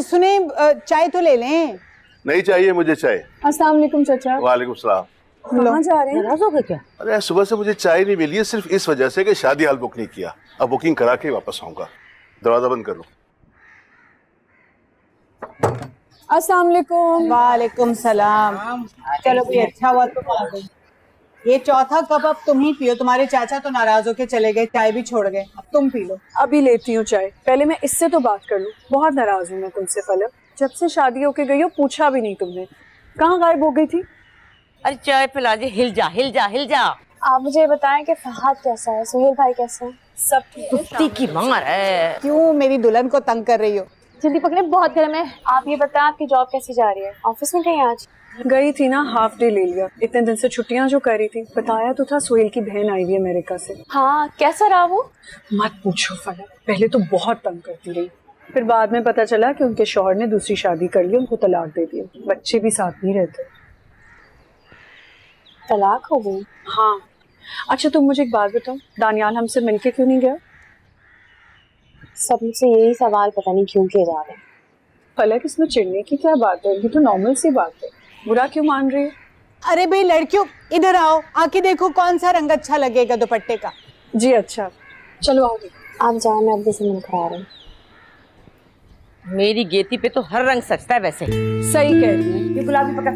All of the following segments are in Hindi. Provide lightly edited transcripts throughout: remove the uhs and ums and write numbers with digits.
सुने, चाय तो ले लें। नहीं चाहिए मुझे चाय। अस्सलाम वालेकुम चाचा। वालेकुम सलाम। कहाँ जा रहे हैं? नाराज हो गए क्या? अरे सुबह से मुझे चाय नहीं मिली है सिर्फ इस वजह से कि शादी हाल बुक नहीं किया। अब बुकिंग करा के वापस आऊंगा। दरवाजा बंद कर लो। अस्सलाम वालेकुम। वालेकुम सलाम। चलो भाई, अच्छा हुआ तुम आ गई। ये चौथा कप अब तुम ही पियो, तुम्हारे चाचा तो नाराज होके चले गए, चाय भी छोड़ गए, अब तुम पी लो। अभी लेती हूँ चाय, पहले मैं इससे तो बात कर लूँ। बहुत नाराज हूँ मैं तुमसे फलक, जब से शादी होके गई हो पूछा भी नहीं तुमने। कहाँ गायब हो गई थी? अरे चाय पिला दे, हिल जा हिल जा हिल जा। आप मुझे बताएं कि फहद कैसा है, सुहेल भाई कैसे हैं? सब ठीक है। कुत्ती की मार है। क्यों मेरी दुल्हन को तंग कर रही हो? जल्दी पकड़े, बहुत गर्म है। आप ये बताएं आपकी जॉब कैसी जा रही है? ऑफिस में गई आज? गई थी ना, हाफ डे ले लिया। इतने दिन से छुट्टियां जो कर रही थी। बताया तो था सुहेल की बहन आई हुई है अमेरिका से। हाँ, कैसा रहा वो? मत पूछो फलक, पहले तो बहुत तंग करती रही, फिर बाद में पता चला कि उनके शौहर ने दूसरी शादी कर ली, उनको तलाक दे दिया। बच्चे भी साथ नहीं रहते। तलाक हो गई? हाँ। अच्छा तुम मुझे एक बात बताओ, दानियाल हमसे मिलके क्यों नहीं गया? सब मुझसे यही सवाल पता नहीं क्यों किए जा रहे हैं। फलक इसमें चिढ़ने की क्या बात है, ये तो नॉर्मल सी बात है। बुरा क्यों मान रही है? अरे भाई लड़कियों, इधर आओ, आके देखो कौन सा रंग अच्छा लगेगा दुपट्टे का। जी अच्छा, चलो आओगे। आप जाओ, मैं अभी से मिल कर आ रही हूँ। मेरी गेती पे तो हर रंग सजता है वैसे। सही कह रही है। ये गुलाबी पकड़।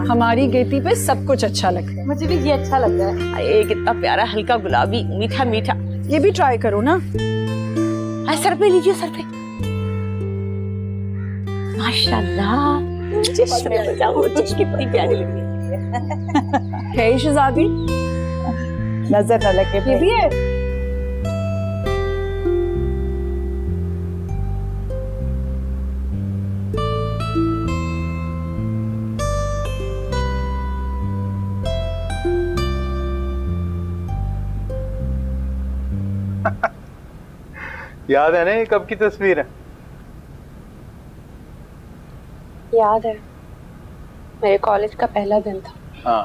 हमारी गेती पे सब कुछ अच्छा लगता है। मुझे भी ये अच्छा लग रहा है। ये कितना प्यारा हल्का गुलाबी, मीठा मीठा। ये भी ट्राई करो ना। सर पे लीजिए, सर पे। माशाल्लाह, कितनी प्यारी लग रही है शहजादी, नजर न लगे। ये भी है। याद है ना ये कब की तस्वीर है? याद है, मेरे कॉलेज का पहला दिन था। हाँ,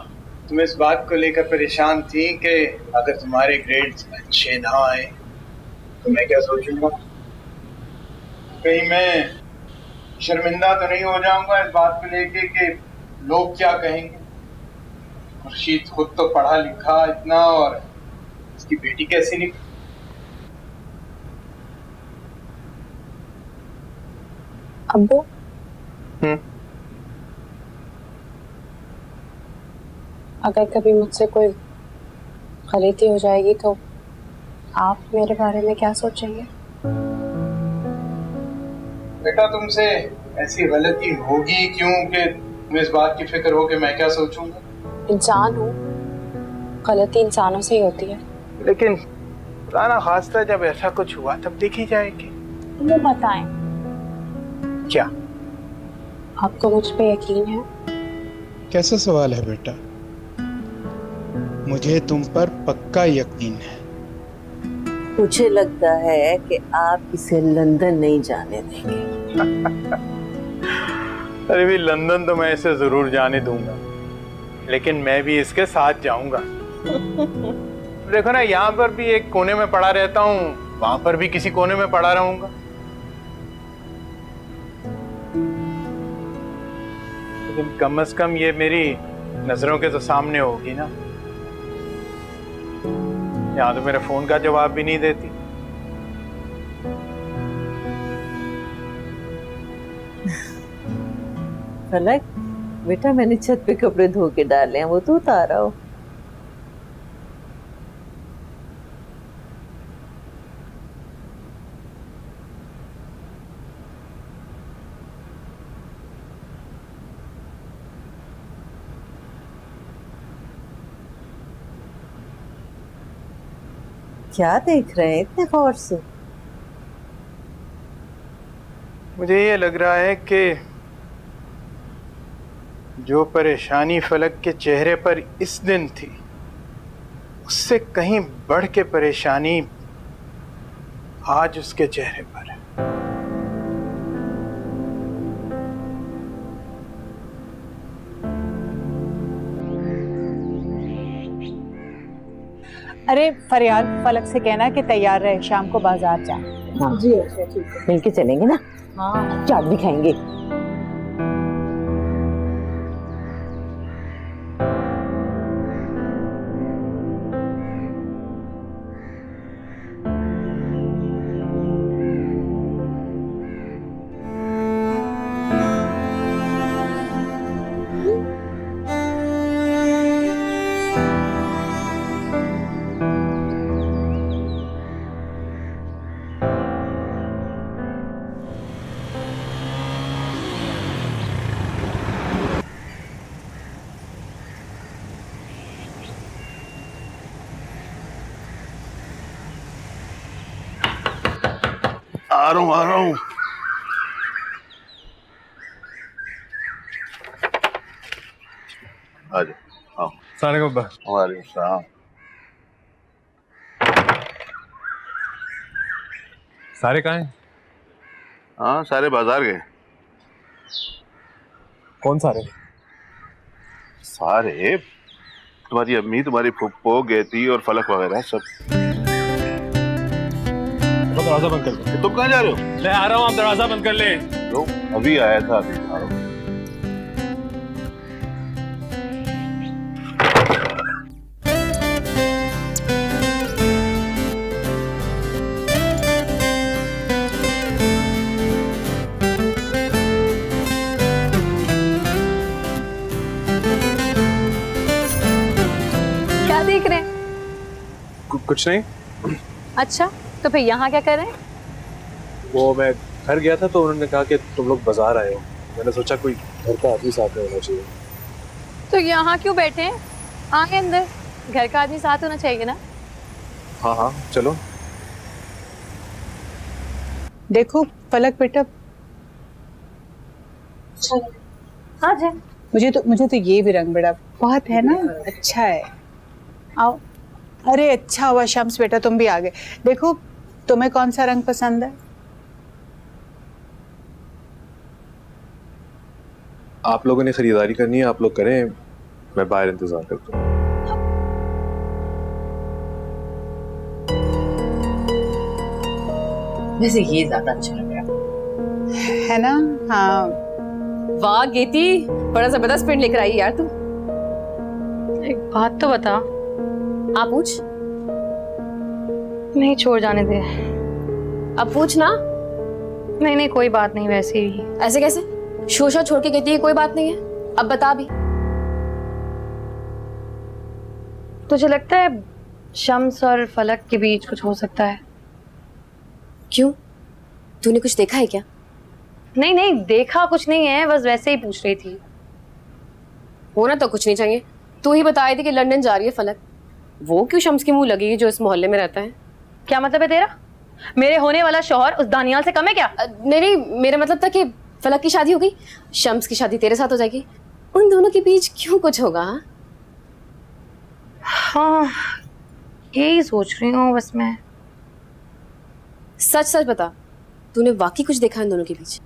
तुम इस बात को लेकर परेशान थी कि अगर तुम्हारे ग्रेड्स अच्छे ना आए तो मैं क्या सोचूंगा, कहीं मैं शर्मिंदा तो नहीं हो जाऊंगा इस बात को लेके कि लोग क्या कहेंगे। खुर्शीद खुद तो पढ़ा लिखा इतना, और इसकी बेटी कैसी निकली। अब्बू, अगर कभी मुझसे कोई गलती हो जाएगी तो आप मेरे बारे में क्या सोचेंगे? बेटा तुमसे ऐसी गलती होगी क्यों कि तुम्हें इस बात की फिक्र हो कि मैं क्या सोचूंगा। इंसान हूँ, गलती इंसानों से ही होती है। लेकिन खुदा ना खास्ता जब ऐसा कुछ हुआ तब देखी जाएगी। वो बताएं, क्या आपको मुझ पे यकीन है? कैसा सवाल है बेटा? मुझे तुम पर पक्का यकीन है। मुझे लगता है कि आप इसे लंदन नहीं जाने देंगे। अरे भी लंदन तो मैं इसे जरूर जाने दूंगा, लेकिन मैं भी इसके साथ जाऊंगा। देखो ना, यहाँ पर भी एक कोने में पड़ा रहता हूँ, वहां पर भी किसी कोने में पड़ा रहूंगा। लेकिन कम से कम ये मेरी नजरों के तो सामने होगी ना। यहाँ तो मेरे फोन का जवाब भी नहीं देती। फलक बेटा, मैंने छत पे कपड़े धो के डाले हैं, वो तो उतारा हो। क्या देख रहे हैं इतने गौर से? मुझे ये लग रहा है कि जो परेशानी फलक के चेहरे पर इस दिन थी, उससे कहीं बढ़ के परेशानी आज उसके चेहरे पर है। अरे फरियाद, फलक से कहना कि तैयार रहे, शाम को बाजार जाए। हाँ जी, अच्छा ठीक है, मिलके चलेंगे ना। हाँ चाट भी खाएंगे। आ रहा हूँ आ रहा हूँ। आ जाओ आओ। सारे को बस वालेकुम सलाम। सारे कहाँ हैं? हाँ सारे बाजार गए। कौन सारे? सारे तुम्हारी अम्मी, तुम्हारी फुप्पो, गेती और फलक वगैरह सब। दरवाजा बंद कर ले। तुम कहाँ जा रहे हो? मैं आ रहा हूँ, आप दरवाजा बंद कर ले। लो, अभी आया था अभी आ रहा हूँ। क्या देख रहे हैं? कुछ नहीं। अच्छा, तो फिर यहाँ क्या कर रहे हैं? वो मैं घर गया था तो उन्होंने कहा कि तुम लोग बाजार आए हो। मैंने सोचा कोई घर का आदमी साथ में होना चाहिए। तो यहाँ क्यों बैठे हैं? आगे अंदर, घर का आदमी साथ होना चाहिए ना। हाँ हाँ चलो। देखो फलक बेटा, हाँ जी। मुझे तो ये भी रंग बड़ा बहुत है ना, अच्छा है। आओ। अरे अच्छा हुआ शम्स बेटा तुम भी आ गए। देखो तुम्हें कौन सा रंग पसंद है? आप लोगों ने खरीदारी करनी है, आप लोग करें, मैं बाहर इंतजार करता हूँ। वैसे ये ज्यादा अच्छा लग रहा है ना? हाँ। वाह गेती, बड़ा जबरदस्त प्रिंट लेकर आई यार तू। एक बात तो बता। आप पूछ। नहीं छोड़ जाने दे। अब पूछ ना। नहीं नहीं कोई बात नहीं, वैसे ही। ऐसे कैसे? शोशा छोड़ के कहती है कोई बात नहीं है। अब बता भी। तुझे लगता है शम्स और फलक के बीच कुछ हो सकता है? क्यों? तूने कुछ देखा है क्या? नहीं नहीं देखा कुछ नहीं है, बस वैसे ही पूछ रही थी। होना तो कुछ नहीं चाहिए। तू ही बताई थी कि लंदन जा रही है फलक। वो क्यों शम्स के मुंह लगेगी जो इस मोहल्ले में रहता है? क्या मतलब है तेरा? मेरे होने वाला शौहर उस दानियाल से कम है क्या? नहीं, मेरा मतलब था कि फलक की शादी हो गई, शम्स की शादी तेरे साथ हो जाएगी, उन दोनों के बीच क्यों कुछ होगा? हाँ यही सोच रही हूँ बस मैं। सच सच बता, तूने वाकई कुछ देखा इन दोनों के बीच?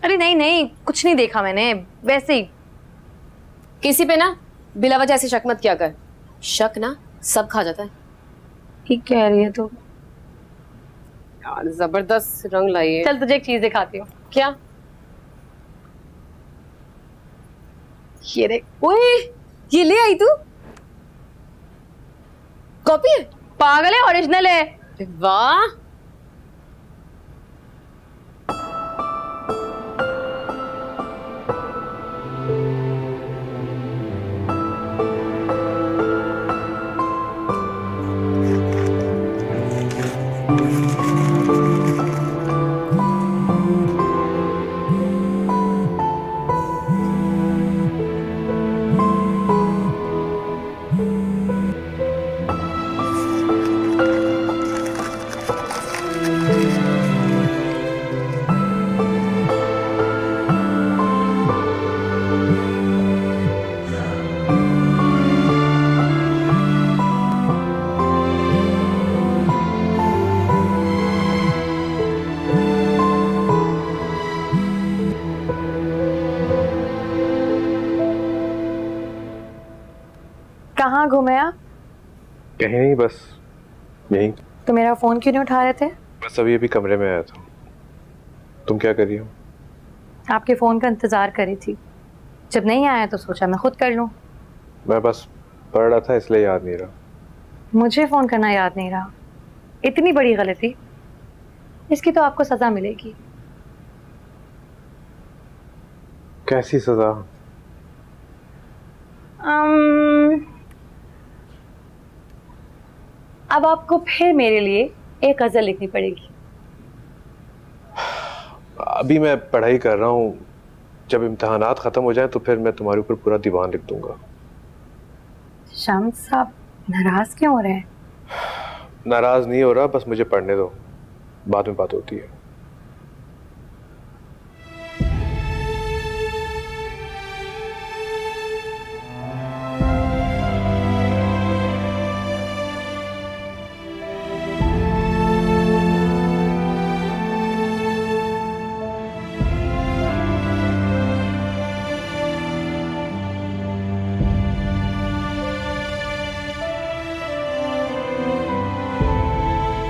अरे नहीं नहीं कुछ नहीं देखा मैंने, वैसे ही। किसी पे ना बिला वजह ऐसे शक मत किया कर। शक ना सब खा जाता है। ठीक कह रही है तू। यार जबरदस्त रंग लाई है। चल तुझे एक चीज दिखाती हूँ। क्या? ये देख। ओए ये ले आई तू? कॉपी है? पागल है, ओरिजिनल है। वाह। कहाँ घूमे आप? कहीं नहीं, बस यहीं। तो मेरा फोन क्यों नहीं उठा रहे थे? बस अभी कमरे में आया था। तुम क्या कर रही हो? आपके फ़ोन का इंतज़ार करी थी, जब नहीं आया तो सोचा मैं खुद कर लूँ। मैं बस पढ़ रहा था इसलिए याद नहीं रहा। मुझे फ़ोन करना याद नहीं रहा, इतनी बड़ी गलती, इसकी तो आपको सज़ा मिलेगी। कैसी सजा? अब आपको फिर मेरे लिए एक गज़ल लिखनी पड़ेगी। अभी मैं पढ़ाई कर रहा हूँ, जब इम्तिहानात ख़त्म हो जाए तो फिर मैं तुम्हारे ऊपर पूरा दीवान लिख दूंगा। शम्स साहब नाराज़ क्यों हो रहे हैं? नाराज़ नहीं हो रहा, बस मुझे पढ़ने दो, बाद में बात होती है।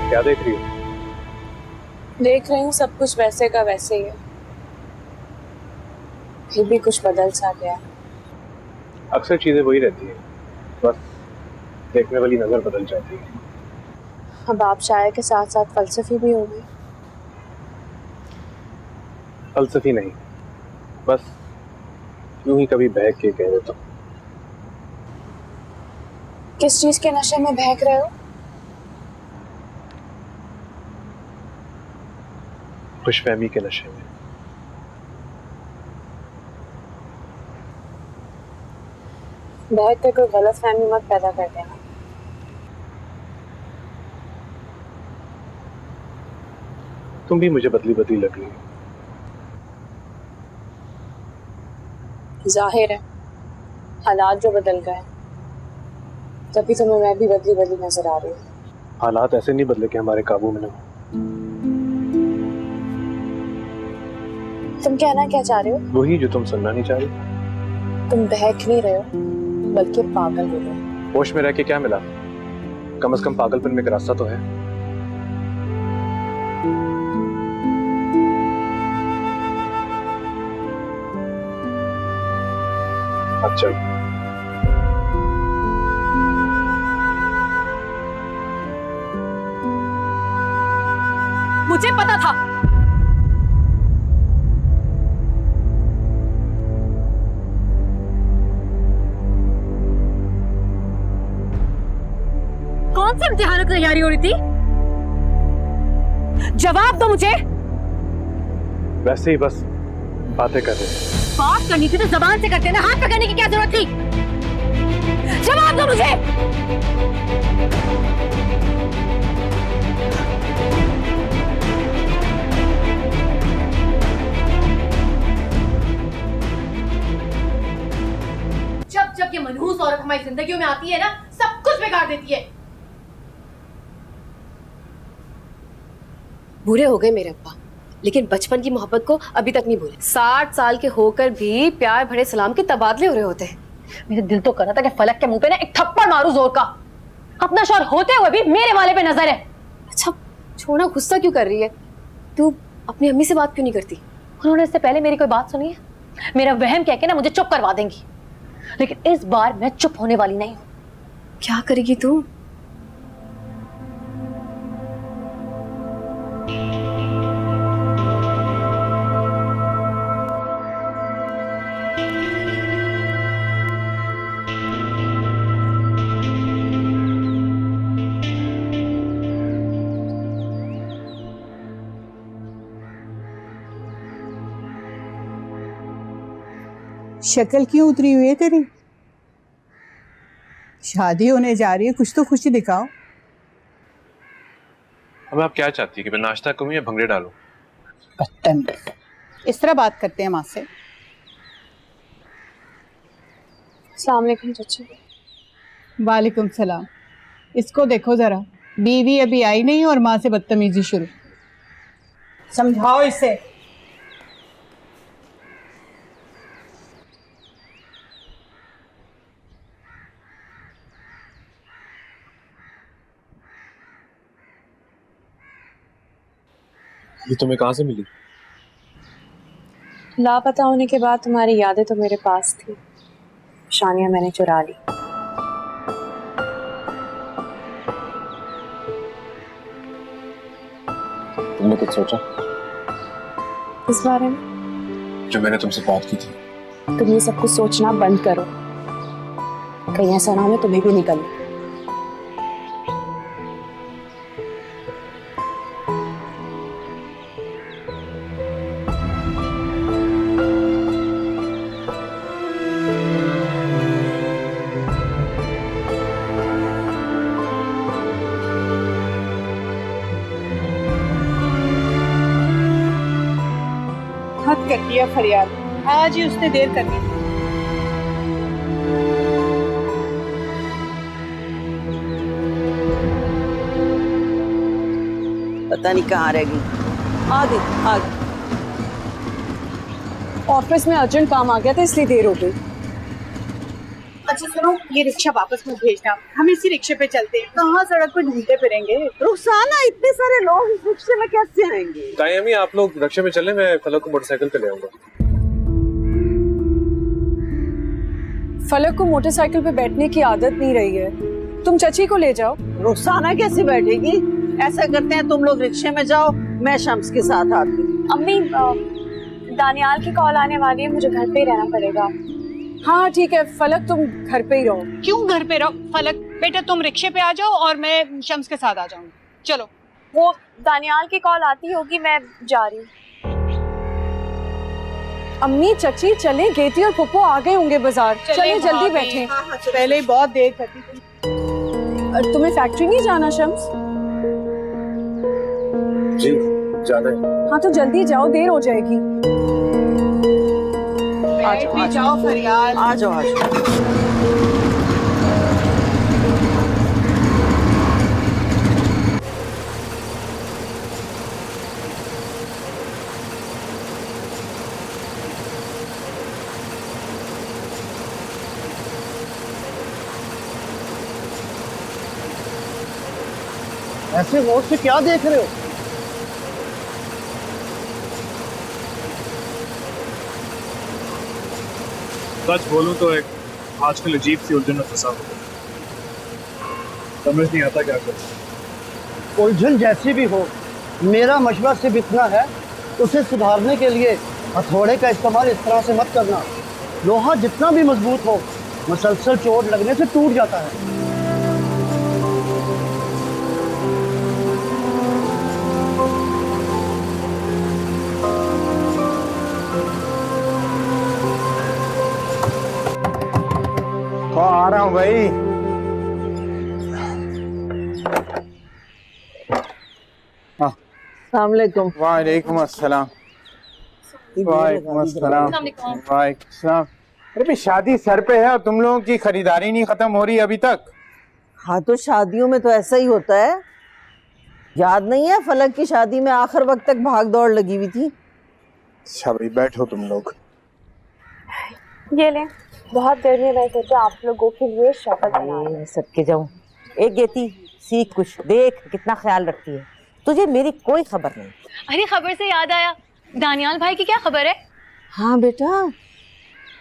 क्या देख रही हो? देख रही हूँ सब कुछ वैसे का वैसे ही है, फिर भी कुछ बदल सा गया। अक्सर चीजें वही रहती हैं, बस देखने वाली नजर बदल जाती है। अब आप शायर के साथ साथ फलसफी भी हो गए। फलसफी नहीं, बस यूं ही कभी बहक के कह देता हूँ। किस चीज के नशे में बहक रहे हो? खुशफहमी के नशे में। बहक कर कोई गलत फहमी मत पैदा कर देना। तुम भी मुझे बदली बदली लग रही हो। जाहिर है हालात जो बदल गए, तभी तुम्हें मैं भी बदली बदली नजर आ रही हूँ। हालात ऐसे नहीं बदले कि हमारे काबू में न हो। तुम कहना क्या चाह रहे हो? वही जो तुम सुनना नहीं चाह रही। तुम बहक नहीं रहे हो, बल्कि पागल हो रहे हो। होश में रह के क्या मिला? कम से कम पागलपन में एक रास्ता तो है। अब चल। मुझे पता था। कौन से इम्तिहानों की तैयारी हो रही थी? जवाब दो मुझे। वैसे ही बस बातें कर रहे थे। बात करनी थी तो जबान से करते ना, हाथ पकड़ने की क्या जरूरत थी? जवाब दो मुझे। जब जब ये मनहूस औरत हमारी जिंदगियों में आती है ना, सब कुछ बिगाड़ देती है। बूढ़े हो गए मेरे अब्बा, लेकिन बचपन की मोहब्बत को अभी तक नहीं भूले। 60 साल के होकर भी प्यार भरे सलाम के तबादले हो रहे होते हैं। मेरा दिल तो कर रहा था कि फलक के मुंह पे ना एक थप्पड़ मारूं जोर का। अपना शौहर होते हुए भी मेरे वाले पे नजर है। अच्छा छोड़ना, गुस्सा क्यों कर रही है तू? अपनी अम्मी से बात क्यों नहीं करती? उन्होंने इससे पहले मेरी कोई बात सुनी है? मेरा वहम कह के ना मुझे चुप करवा देंगी, लेकिन इस बार मैं चुप होने वाली नहीं हूं। क्या करेगी तू? शक्ल क्यों उतरी हुई है तेरी? शादी होने जा रही है, कुछ तो खुशी दिखाओ। अब आप क्या चाहती है कि मैं नाश्ता करूं या भंगड़े डालूं? इस तरह बात करते हैं माँ से? अस्सलाम वालेकुम चाचा। वालेकुम सलाम। इसको देखो जरा, बीवी अभी आई नहीं और माँ से बदतमीजी शुरू। समझाओ इसे। ये तुम्हें कहाँ से मिली? लापता होने के बाद तुम्हारी यादें तो मेरे पास थी, शानिया मैंने चुरा ली। तुमने कुछ सोचा? इस बारे में जो मैंने तुमसे बात की थी। तुम ये सब कुछ सोचना बंद करो, कहीं ऐसा ना हो मैं तुम्हें भी निकल। हद कर दिया फरियाद, आज ही उसने देर कर दी। पता नहीं कहाँ रह गई। आ गई, आ गई। ऑफिस में अर्जेंट काम आ गया था इसलिए देर हो गई। अच्छा सुनो, ये रिक्शा वापस मत भेजना, हम इसी रिक्शे पे चलते हैं, कहाँ सड़क पे ढूंढते फिरेंगे। रुखसाना, इतने सारे लोग इस रिक्शे में कैसे आएंगे? ताई अम्मी आप लोग रिक्शे में चले, मैं फलक को मोटरसाइकिल पे ले आऊंगा। फलक को मोटरसाइकिल पे बैठने की आदत नहीं रही है, तुम चची को ले जाओ। रुखसाना कैसे बैठेगी? ऐसा करते हैं तुम लोग रिक्शे में जाओ, मैं शम्स के साथ आती हूँ। अम्मी दानियाल की कॉल आने वाली है, मुझे घर पे ही रहना पड़ेगा। हाँ ठीक है फलक, तुम घर पे ही रहो। क्यों घर पे रहो? फलक बेटा तुम रिक्शे पे आ जाओ और मैं शम्स के साथ आ जाऊंगी। चलो। वो दानियाल की कॉल आती होगी, मैं जा रही हूँ। अम्मी चची चले, गेती और पुप्पो आ गए होंगे बाजार, चले जल्दी बैठे। पहले ही बहुत देर करती थी। तुम्हें फैक्ट्री नहीं जाना शम्स? जी जाना है। हाँ तो जल्दी जाओ, देर हो जाएगी। जाओ फरियाद, आ जाओ, आ जाओ। ऐसे गौर से क्या देख रहे हो? सच बोलूं तो एक आजकल अजीब सी उलझन में फंसा हुआ, समझ नहीं आता क्या करूं। उलझन जैसी भी हो, मेरा मशवरा सिर्फ इतना है, उसे सुधारने के लिए हथौड़े का इस्तेमाल इस तरह से मत करना। लोहा जितना भी मजबूत हो, मुसलसल चोट लगने से टूट जाता है। तो आ रहा हूँ भाई। अस्सलामुअलैकुम। वालेकुम अस्सलाम। वालेकुम अस्सलाम। वालेकुम अस्सलाम। अरे भाई शादी सर पे है और तुम लोगों की खरीदारी नहीं खत्म हो रही अभी तक। हाँ तो शादियों में तो ऐसा ही होता है। याद नहीं है फलक की शादी में आखिर वक्त तक भाग दौड़ लगी हुई थी। अच्छा भाई बैठो तुम लोग। ये ले, बहुत देर में मैं सोचा आप लोगों के लिए शपथ बना। सबके जाऊं। एक गेती सीख कुछ, देख कितना ख्याल रखती है, तुझे मेरी कोई खबर नहीं। अरे खबर से याद आया, दानियाल भाई की क्या खबर है? हाँ बेटा,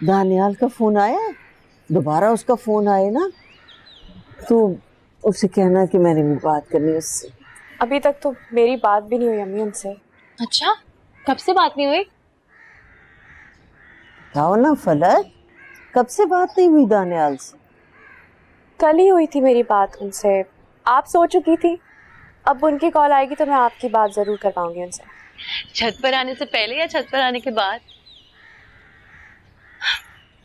दानियाल का फोन आया, दोबारा उसका फोन आए ना तो उससे कहना कि मैंने भी बात करनी उससे। अभी तक तो मेरी बात भी नहीं हुई अम्मी उनसे। अच्छा, कब से बात नहीं हुई? बताओ ना फलक, कब से बात नहीं हुई दानियाल से? कल ही हुई थी मेरी बात उनसे, आप सो चुकी थी। अब उनकी कॉल आएगी तो मैं आपकी बात जरूर करवाऊंगी उनसे। छत पर आने से पहले या छत पर आने के बाद?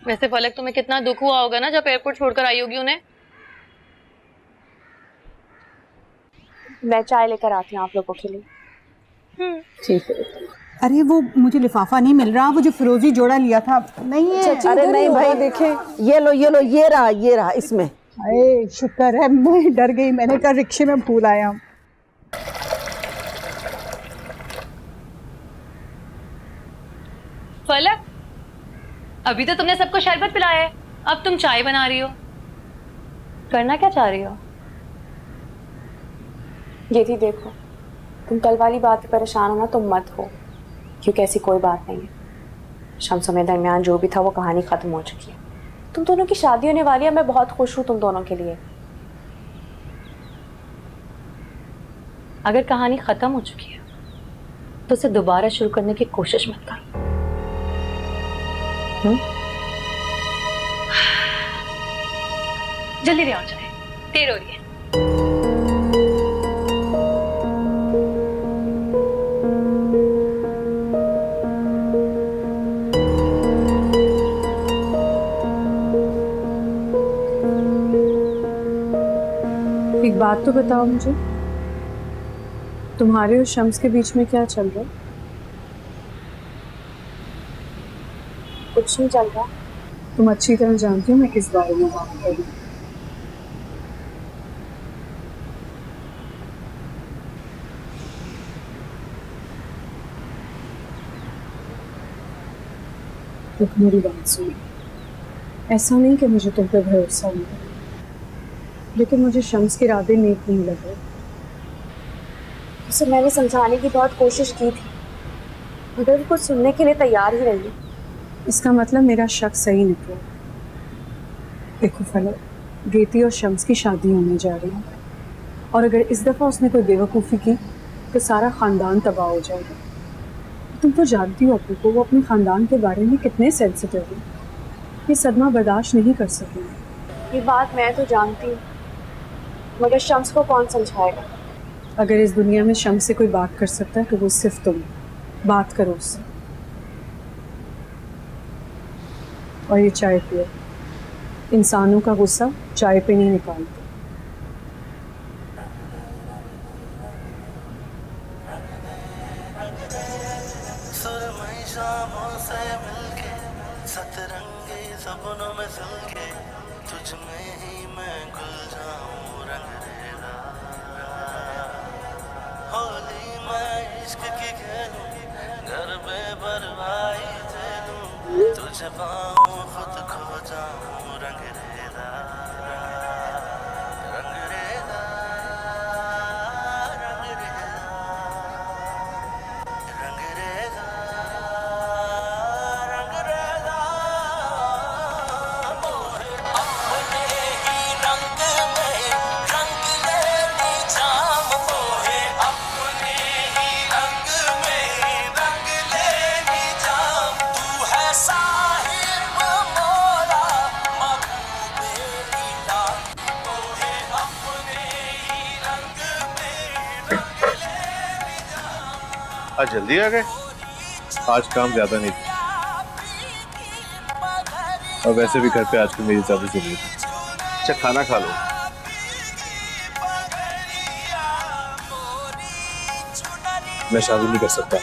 वैसे फलक तुम्हें कितना दुख हुआ होगा ना जब एयरपोर्ट छोड़कर आई होगी उन्हें। मैं चाय लेकर आती हूँ आप लोगों के लिए। ठीक है। अरे वो मुझे लिफाफा नहीं मिल रहा, वो जो फिरोजी जोड़ा लिया था नहीं है। अरे नहीं भाई, देखे ये लो ये लो, ये रहा इसमें। अरे शुक्र है, मैं डर गई, मैंने कहा रिक्शे में भूल आया। फलक, अभी तो तुमने सबको शरबत पिलाया है, अब तुम चाय बना रही हो। करना क्या चाह रही हो? ये थी देखो, तुम कल वाली बात पे परेशान हो ना तो मत हो, क्योंकि ऐसी कोई बात नहीं है। शम्स में दरमियान जो भी था वो कहानी खत्म हो चुकी है। तुम दोनों की शादी होने वाली है, मैं बहुत खुश हूँ तुम दोनों के लिए। अगर कहानी खत्म हो चुकी है तो उसे दोबारा शुरू करने की कोशिश मत करो। जल्दी ले आओ चाय, देर हो रही है। एक बात तो बताओ मुझे, तुम्हारे और शम्स के बीच में क्या चल रहा है? कुछ नहीं चल रहा। तुम अच्छी तरह जानती हो मैं किस बारे में बात कर रही हूँ। तो मेरी बात सुनो, ऐसा नहीं कि मुझे तुम पे भरोसा नहीं है, लेकिन मुझे शम्स के इरादे नेक नहीं लग रहे। उसे मैंने समझाने की बहुत कोशिश की थी, मगर वो कुछ सुनने के लिए तैयार ही नहीं। इसका मतलब मेरा शक सही निकला। देखो फलक, गेती और शम्स की शादी होने जा रही है, और अगर इस दफ़ा उसने कोई बेवकूफ़ी की तो सारा ख़ानदान तबाह हो जाएगा। तुम तो जानती हो अपने को, वो अपने ख़ानदान के बारे में कितने सेंसिटिव है। ये सदमा बर्दाश्त नहीं कर सकेंगे। ये बात मैं तो जानती हूँ, मगर शम्स को कौन समझाएगा? अगर इस दुनिया में शम्स से कोई बात कर सकता है तो वो सिर्फ तुम। बात करो उससे और ये चाय पियो। इंसानों का गुस्सा चाय पे नहीं निकालते। आज जल्दी आ गए। आज काम ज्यादा नहीं था, और वैसे भी घर पे आजकल मेरी ज्यादा जरूरी थी। अच्छा खाना खा लो। मैं शादी नहीं कर सकता।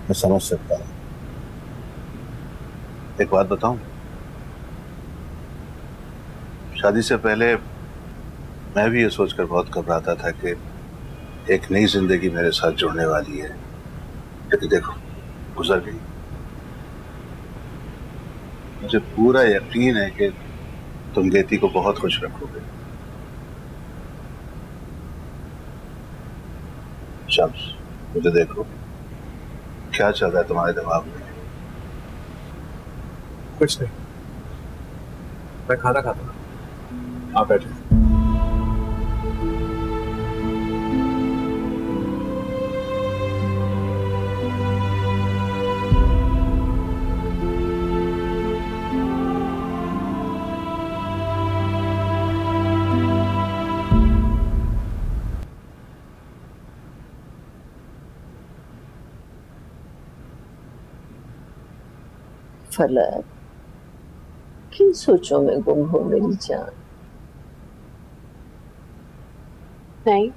मैं समझ सकता हूँ। एक बात बताऊं, शादी से पहले मैं भी ये सोचकर बहुत घबराता था कि एक नई जिंदगी मेरे साथ जुड़ने वाली है, लेकिन देखो गुजर गई। मुझे पूरा यकीन है कि तुम गेती को बहुत खुश रखोगे। शम्स, मुझे देखो, क्या चल रहा है तुम्हारे दिमाग में? कुछ नहीं, मैं खाना खाता हूँ। आप बैठे। फलक, किन सोचों में गुम हो मेरी जान? नहीं,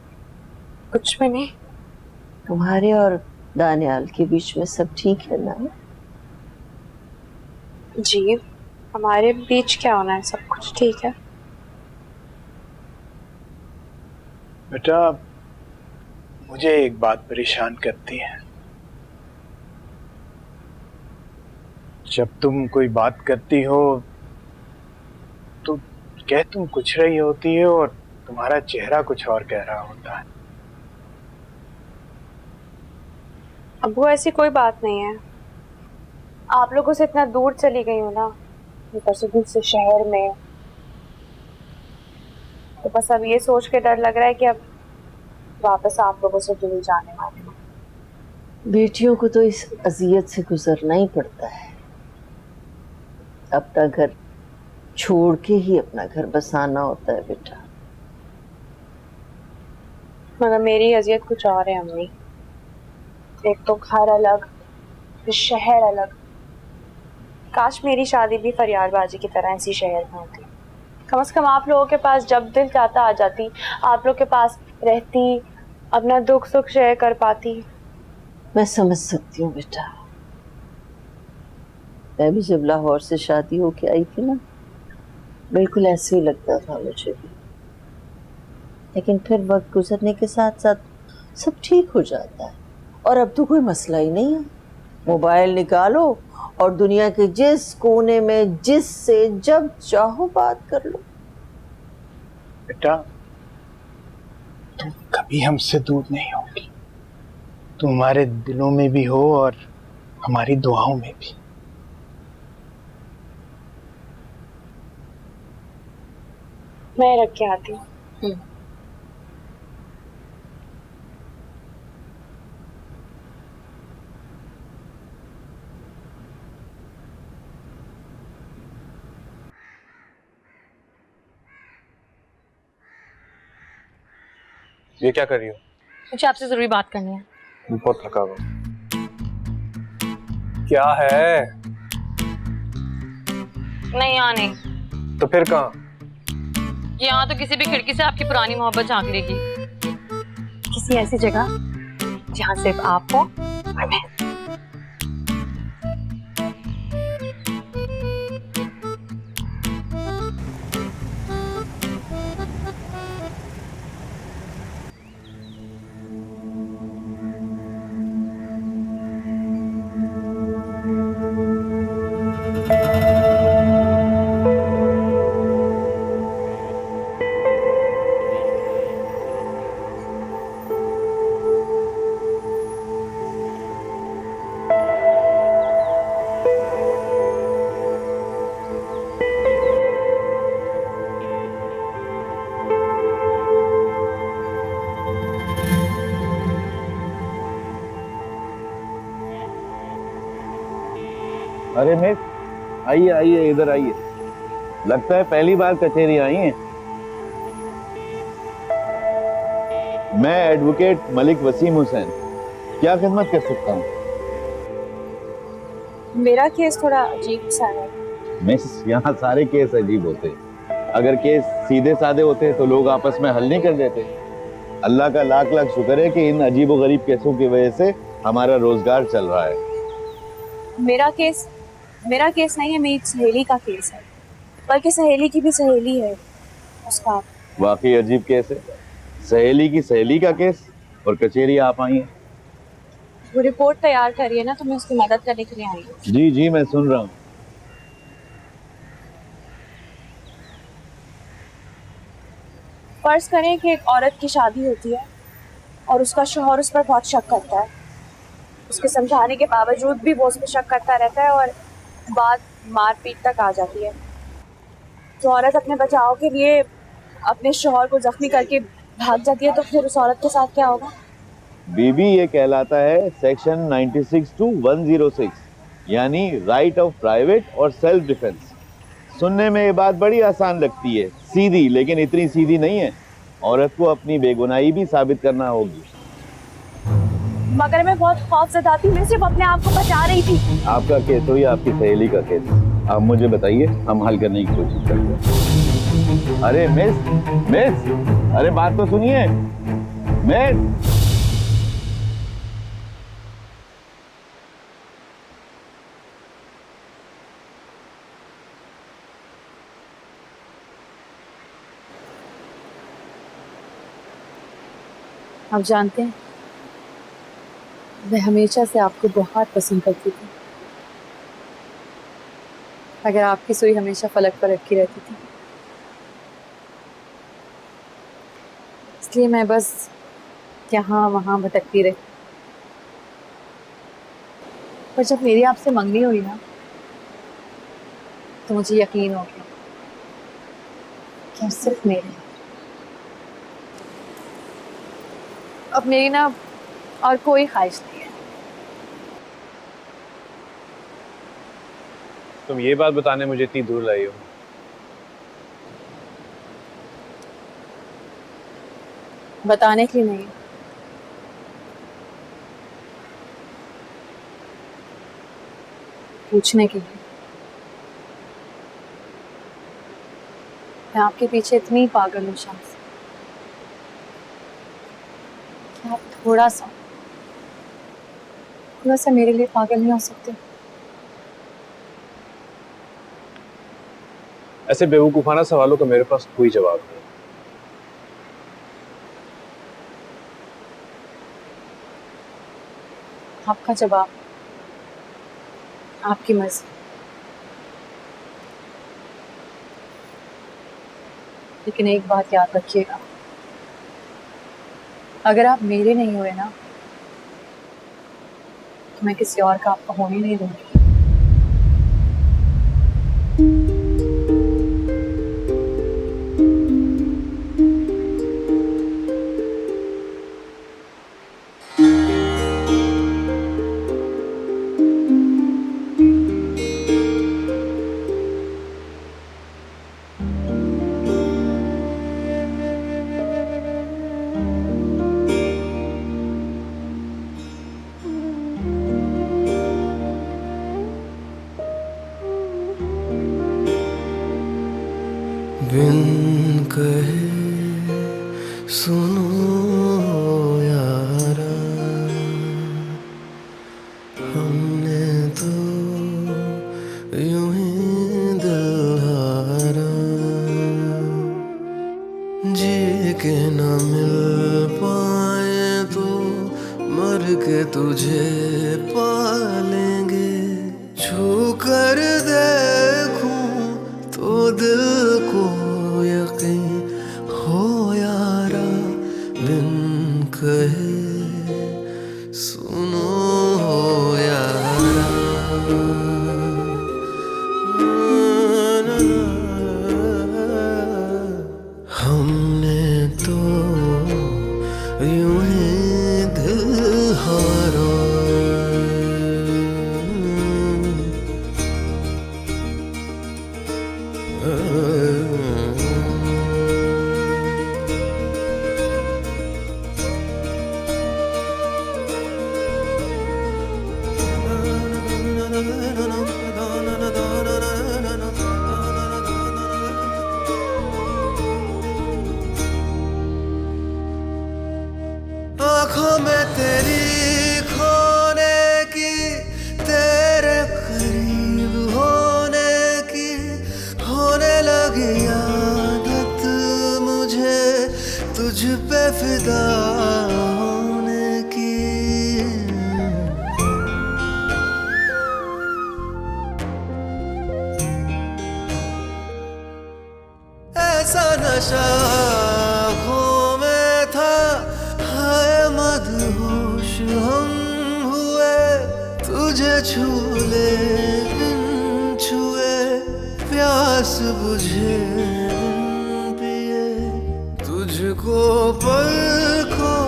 कुछ भी नहीं। तुम्हारे और दानियाल के बीच में सब ठीक है ना? जी, हमारे बीच क्या होना है, सब कुछ ठीक है। बेटा, मुझे एक बात परेशान करती है। जब तुम कोई बात करती हो तो कह तुम कुछ रही होती है और तुम्हारा चेहरा कुछ और कह रहा होता है। अब्बू ऐसी कोई बात नहीं है, आप लोगों से इतना दूर चली गई हूँ ना, ऊपर से दूसरे शहर में, तो बस अब ये सोच के डर लग रहा है कि अब वापस आप लोगों से दूर जाने वाली हूँ। बेटियों को तो इस अजियत से गुजरना ही पड़ता है। अपना घर छोड़ के ही अपना घर बसाना होता है बेटा। मगर मेरी अजियत कुछ और है अम्मी। एक तो घर अलग, फिर शहर अलग। काश मेरी शादी भी फरियादबाजी की तरह इसी शहर में होती। कम से कम आप लोगों के पास जब दिल चाहता आ जाती, आप लोग के पास रहती, अपना दुख सुख शेयर कर पाती। मैं समझ सकती हूँ बेटा। मैं भी जब लाहौर से शादी होके आई थी ना, बिल्कुल ऐसे ही लगता था मुझे भी। लेकिन फिर वक्त गुजरने के साथ साथ सब ठीक हो जाता है और अब तो कोई मसला ही नहीं है। मोबाइल निकालो और दुनिया के जिस कोने में जिससे जब चाहो बात कर लो। बेटा तुम कभी हमसे दूर नहीं होगी। तुम हमारे दिलों में भी हो और हमारी दुआओं में भी। मैं रख के आती हूँ। ये क्या कर रही हो? मुझे आपसे जरूरी बात करनी है। बहुत थका हुआ। क्या है? नहीं यहाँ नहीं। तो फिर कहाँ? यहाँ तो किसी भी खिड़की से आपकी पुरानी मोहब्बत झांक लेगी। किसी ऐसी जगह जहाँ सिर्फ आप हो और मैं। अरे मिस, आइए आइए, इधर आइए। लगता है पहली बार कचहरी आई हैं। मैं एडवोकेट मलिक वसीम हुसैन, क्या खिदमत कर सकता हूँ? मेरा केस थोड़ा अजीब सा है। मिस, यहाँ सारे केस अजीब होते हैं। अगर केस सीधे साधे होते तो लोग आपस में हल नहीं कर देते। अल्लाह का लाख लाख शुक्र है कि इन अजीबो गरीब केसों की वजह से हमारा रोजगार चल रहा है। मेरा केस नहीं है, मेरी सहेली का केस है। बल्कि सहेली की भी सहेली है उसका। वाकई अजीब केस है। सहेली की सहेली का केस और कचहरी आप आई हैं। वो रिपोर्ट तैयार करी है ना, तो मैं उसकी मदद करने के लिए आई हूँ। जी जी, मैं सुन रहा हूँ। फर्ज करें कि एक औरत की शादी होती है और उसका शौहर उस पर बहुत शक करता है। उसके समझाने के बावजूद भी वो उस पर शक करता रहता है और बात मारपीट तक आ जाती है। तो औरत अपने बचाव के लिए अपने शौहर को जख्मी करके भाग जाती है। तो फिर उस औरत के साथ क्या होगा? बीबी, ये कहलाता है सेक्शन 96 to 106, यानी राइट ऑफ प्राइवेट और सेल्फ डिफेंस। सुनने में ये बात बड़ी आसान लगती है, सीधी, लेकिन इतनी सीधी नहीं है। औरत को अपनी बेगुनाही भी साबित करना होगी। मगर मैं बहुत खौफजदा थी, मैं सिर्फ अपने आप को बचा रही थी। आपका केस हो या आपकी सहेली का केस, आप मुझे बताइए, हम हल करने की कोशिश करते हैं। अरे मिस, अरे बात तो सुनिए मिस। आप जानते हैं मैं हमेशा से आपको बहुत पसंद करती थी, अगर आपकी सुई हमेशा फलक पर अटकी रहती थी। इसलिए मैं बस यहाँ वहाँ भटकती रही। पर जब मेरी आपसे मंगनी हुई ना, तो मुझे यकीन हो गया कि सिर्फ मेरे, अब मेरी ना और कोई ख्वाहिश नहीं है। तुम ये बात बताने मुझे इतनी दूर लाई हो? बताने के लिए नहीं, पूछने के लिए। मैं आपके पीछे इतनी पागल हूँ शम्स, कि आप थोड़ा सा मेरे लिए पागल नहीं हो सकते? ऐसे बेवकूफाना सवालों का मेरे पास कोई जवाब नहीं। आपका जवाब आपकी मर्जी, लेकिन एक बात याद रखिएगा, अगर आप मेरे नहीं हुए ना, तो मैं किसी और का आपका होने नहीं दूंगी। बिन कहे सुनो यारा, हमने तो यूं ही दिल हारा, जी के न मिल पाए तो मर के तुझे पालेंगे, छू कर देखूं तो दिल को यकीन हो यारा, बिन कहे सुनो यारा। हमने तो यूं ही दिल हारा, आँखों में तेरी खोने की, तेरे करीब होने की होने लगी आदत मुझे, तुझ पे फिदा होने की। ऐसा नशा आँखों में था, हाय मदहोश हम हुए, तुझे छू लेकिन छुए, प्यास बुझे बिन पिए, तुझको पलकों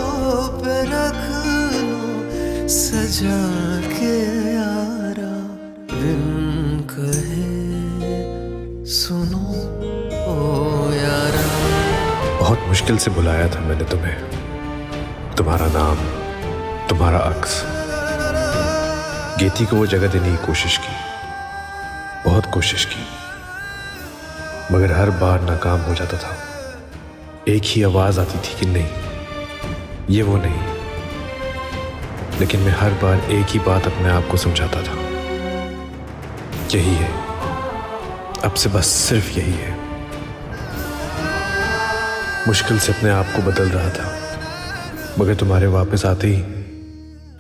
पे रख लूं सजा के यारा, बिन कहे सुनो ओ यारा। बहुत मुश्किल से बुलाया था मैंने तुम्हें, तुम्हारा नाम, तुम्हारा अक्स, गेती को वो जगह देने की कोशिश की, बहुत कोशिश की, मगर हर बार नाकाम हो जाता था। एक ही आवाज आती थी कि नहीं, ये वो नहीं। लेकिन मैं हर बार एक ही बात अपने आप को समझाता था, यही है, अब से बस सिर्फ यही है। मुश्किल से अपने आप को बदल रहा था, मगर तुम्हारे वापस आते ही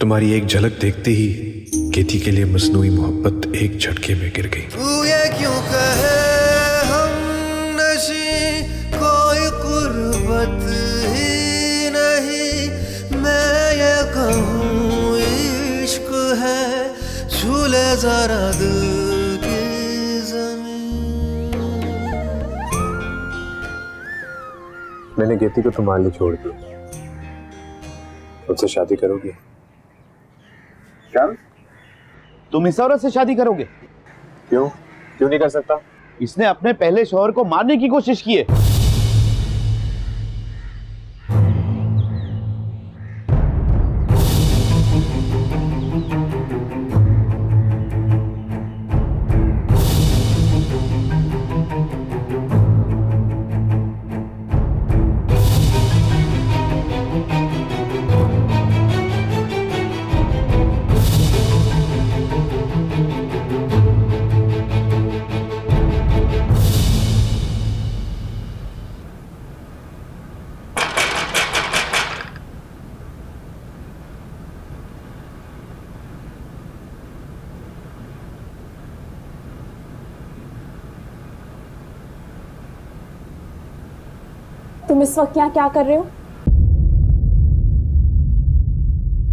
तुम्हारी एक झलक देखते ही केती के लिए मसनूई मोहब्बत एक झटके में गिर गई। तू ये क्यों कहे हम नशी कोई कुर्बत ही नहीं, मैं ये कहूँ इश्क है झूले जरा दिल की जमीन। मैंने केती को तुम्हारे लिए छोड़ दिया। उससे शादी करोगे? तुम इस औरत से शादी करोगे? क्यों नहीं कर सकता? इसने अपने पहले शौहर को मारने की कोशिश की है। तुम इस वक्त यहाँ क्या कर रहे हो?